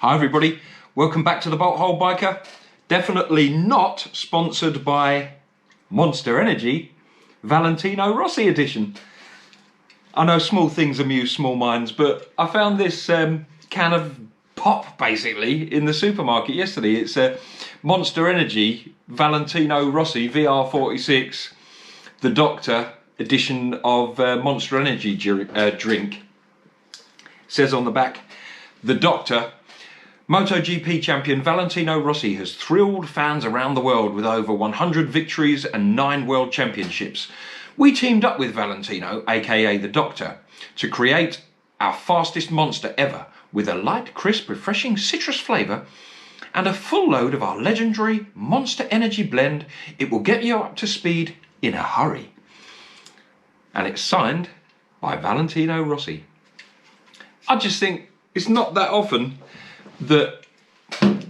Hi everybody, welcome back to the Bolt Hole Biker. Definitely not sponsored by Monster Energy Valentino Rossi edition. I know small things amuse small minds, but I found this can of pop basically in the supermarket yesterday. It's a Monster Energy Valentino Rossi VR46, the Doctor edition of Monster Energy drink. It says on the back, the Doctor. MotoGP champion Valentino Rossi has thrilled fans around the world with over 100 victories and 9 world championships. We teamed up with Valentino, aka the Doctor, to create our fastest monster ever with a light, crisp, refreshing citrus flavour and a full load of our legendary Monster Energy blend. It will get you up to speed in a hurry. And it's signed by Valentino Rossi. I just think it's not that often that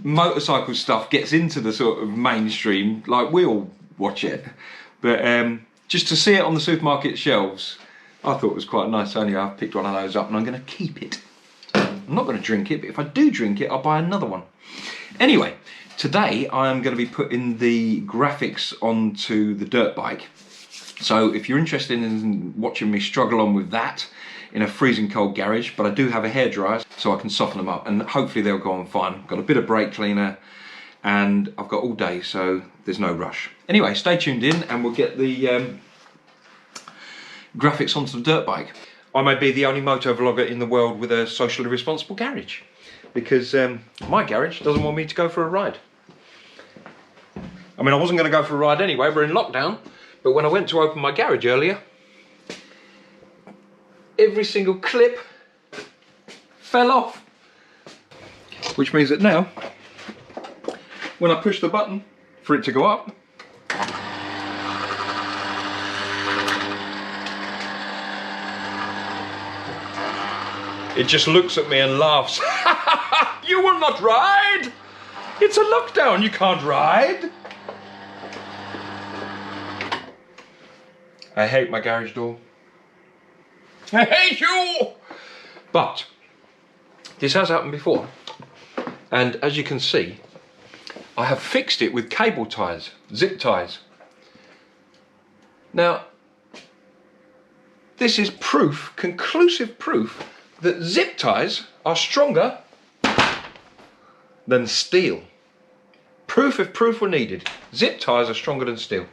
motorcycle stuff gets into the sort of mainstream. Like, we all watch it, but just to see it on the supermarket shelves, I thought it was quite nice. Only I've picked one of those up and I'm going to keep it. I'm not going to drink it, but if I do drink it, I'll buy another one. Anyway, today I am going to be putting the graphics onto the dirt bike. So if you're interested in watching me struggle on with that in a freezing cold garage, but I do have a hairdryer so I can soften them up and hopefully they'll go on fine. I've got a bit of brake cleaner and I've got all day, so there's no rush. Anyway, stay tuned in and we'll get the graphics onto the dirt bike. I may be the only moto vlogger in the world with a socially responsible garage, because my garage doesn't want me to go for a ride. I mean, I wasn't going to go for a ride anyway, we're in lockdown, but when I went to open my garage earlier, every single clip fell off. Which means that now, when I push the button for it to go up, it just looks at me and laughs. You will not ride! It's a lockdown, you can't ride! I hate my garage door. I hate you! But this has happened before, and as you can see, I have fixed it with cable ties, zip ties. Now, this is proof, conclusive proof, that zip ties are stronger than steel. Proof if proof were needed. Zip ties are stronger than steel.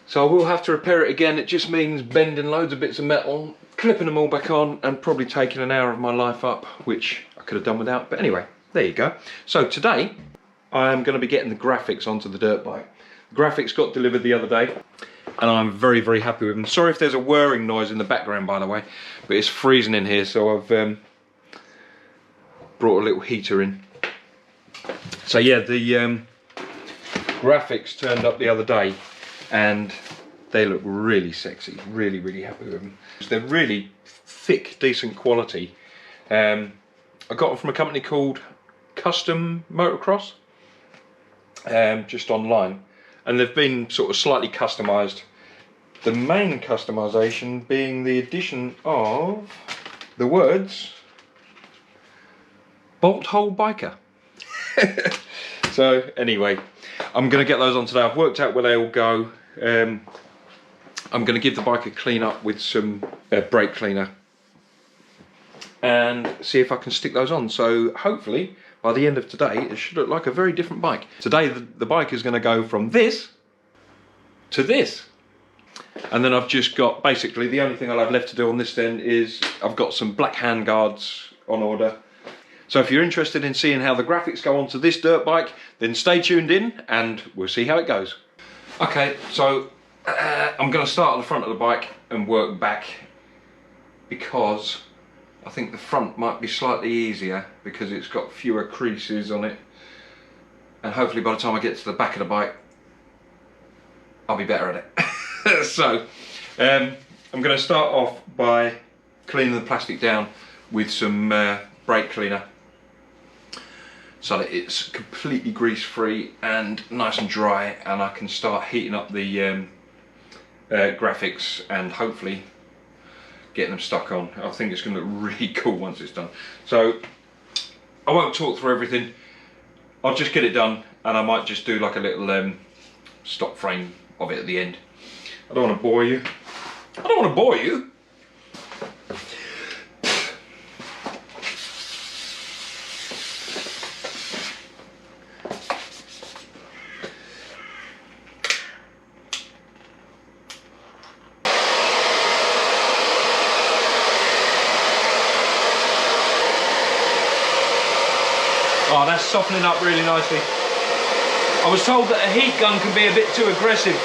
So I will have to repair it again. It just means bending loads of bits of metal, clipping them all back on, and probably taking an hour of my life up, which I could have done without. But anyway, there you go. So today, I am going to be getting the graphics onto the dirt bike. The graphics got delivered the other day, and I'm very, very happy with them. Sorry if there's a whirring noise in the background, by the way, but it's freezing in here, so I've brought a little heater in. So yeah, the graphics turned up the other day, and they look really sexy. Really, really happy with them. They're really thick, decent quality. I got them from a company called Custom Motocross, just online, and they've been sort of slightly customised. The main customisation being the addition of the words Bolt Hole Biker. So anyway, I'm going to get those on today. I've worked out where they all go. I'm going to give the bike a clean up with some brake cleaner and see if I can stick those on. So hopefully by the end of today it should look like a very different bike. Today the bike is going to go from this to this, and then I've just got, basically the only thing I'll have left to do on this then is I've got some black hand guards on order. So if you're interested in seeing how the graphics go onto this dirt bike, then stay tuned in and we'll see how it goes. Okay, so I'm going to start at the front of the bike and work back, because I think the front might be slightly easier because it's got fewer creases on it, and hopefully by the time I get to the back of the bike I'll be better at it. So I'm going to start off by cleaning the plastic down with some brake cleaner, so that it's completely grease free and nice and dry, and I can start heating up the graphics and hopefully getting them stuck on. I think it's going to look really cool once it's done. So I won't talk through everything. I'll just get it done, and I might just do like a little stop frame of it at the end. I don't want to bore you. I don't want to bore you. Oh, that's softening up really nicely. I was told that a heat gun can be a bit too aggressive.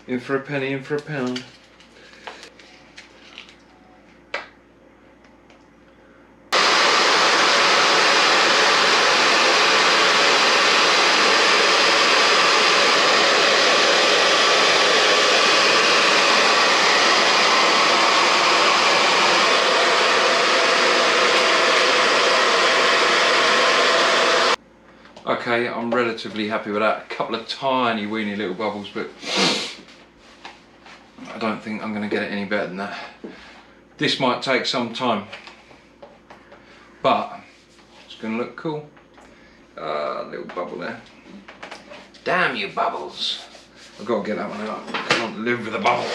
In for a penny, in for a pound. Okay, I'm relatively happy with that. A couple of tiny weeny little bubbles, but I don't think I'm going to get it any better than that. This might take some time, but it's going to look cool. Little bubble there. Damn you bubbles. I've got to get that one out. I can't live with a bubble.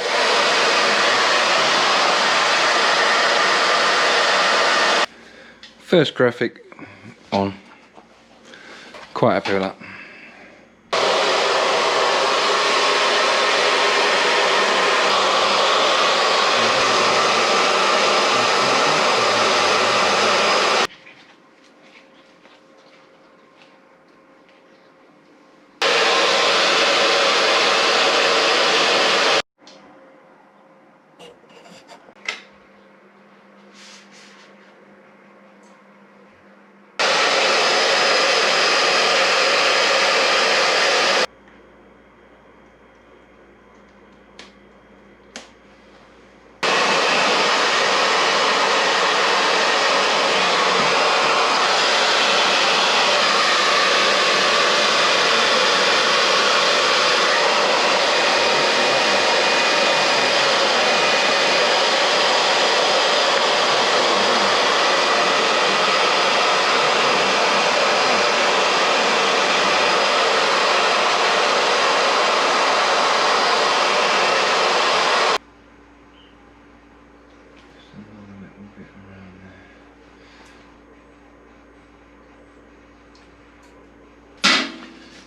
First graphic on. Quite happy with that.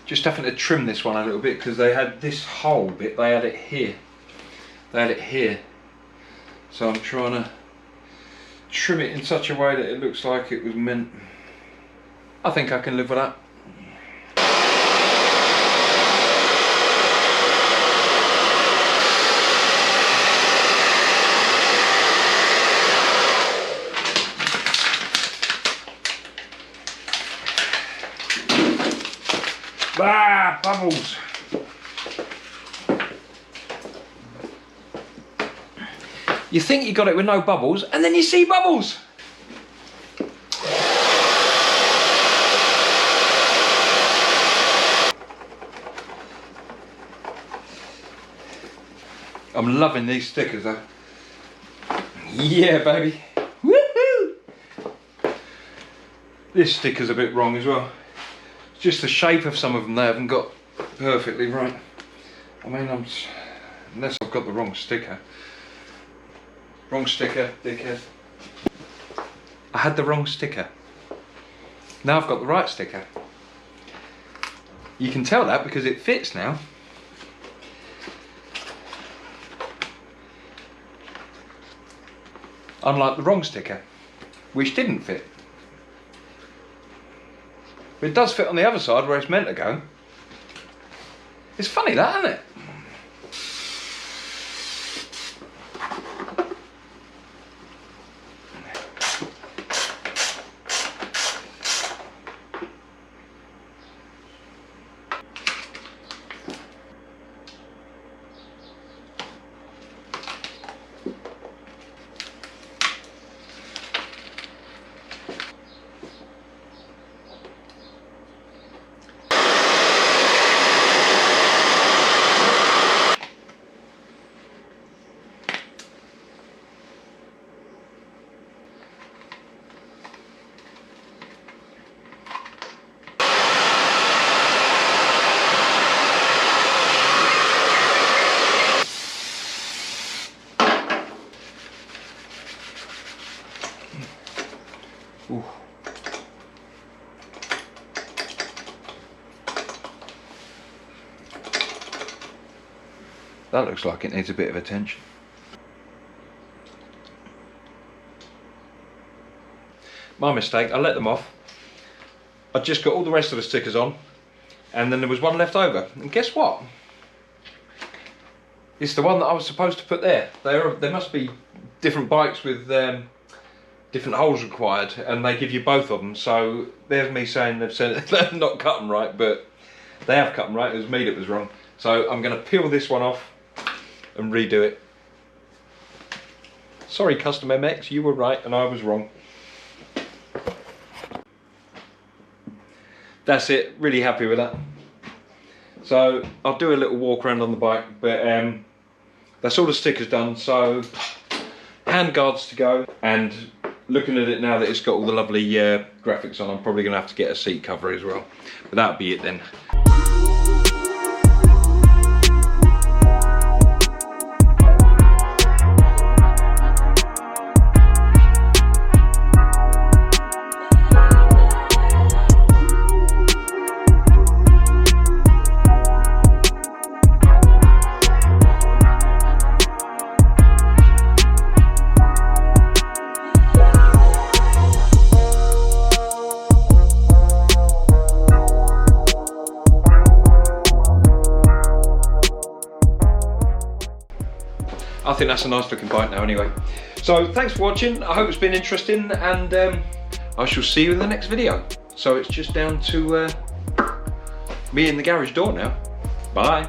Just having to trim this one a little bit because they had this whole bit, they had it here. They had it here. So I'm trying to trim it in such a way that it looks like it was meant. I think I can live with that. Ah, bubbles! You think you got it with no bubbles, and then you see bubbles! I'm loving these stickers though. Yeah, baby! Woohoo! This sticker's a bit wrong as well. Just the shape of some of them they haven't got perfectly right. I mean, unless I've got the wrong sticker. Wrong sticker, dickhead. I had the wrong sticker. Now I've got the right sticker. You can tell that because it fits now. Unlike the wrong sticker, which didn't fit. But it does fit on the other side where it's meant to go. It's funny that, isn't it? Ooh. That looks like it needs a bit of attention. My mistake, I let them off. I just got all the rest of the stickers on, and then there was one left over. And guess what? It's the one that I was supposed to put there. There must be different bikes with different holes required, and they give you both of them. So there's me saying they've not cut them right, but they have cut them right. It was me that was wrong. So I'm going to peel this one off and redo it. Sorry, Custom MX, you were right and I was wrong. That's it, really happy with that. So I'll do a little walk around on the bike, but that's all the stickers done. So hand guards to go, and looking at it now that it's got all the lovely graphics on, I'm probably going to have to get a seat cover as well. But that'll be it then. I think that's a nice looking bike now anyway. So thanks for watching, I hope it's been interesting, and I shall see you in the next video. So it's just down to me in the garage door now. Bye.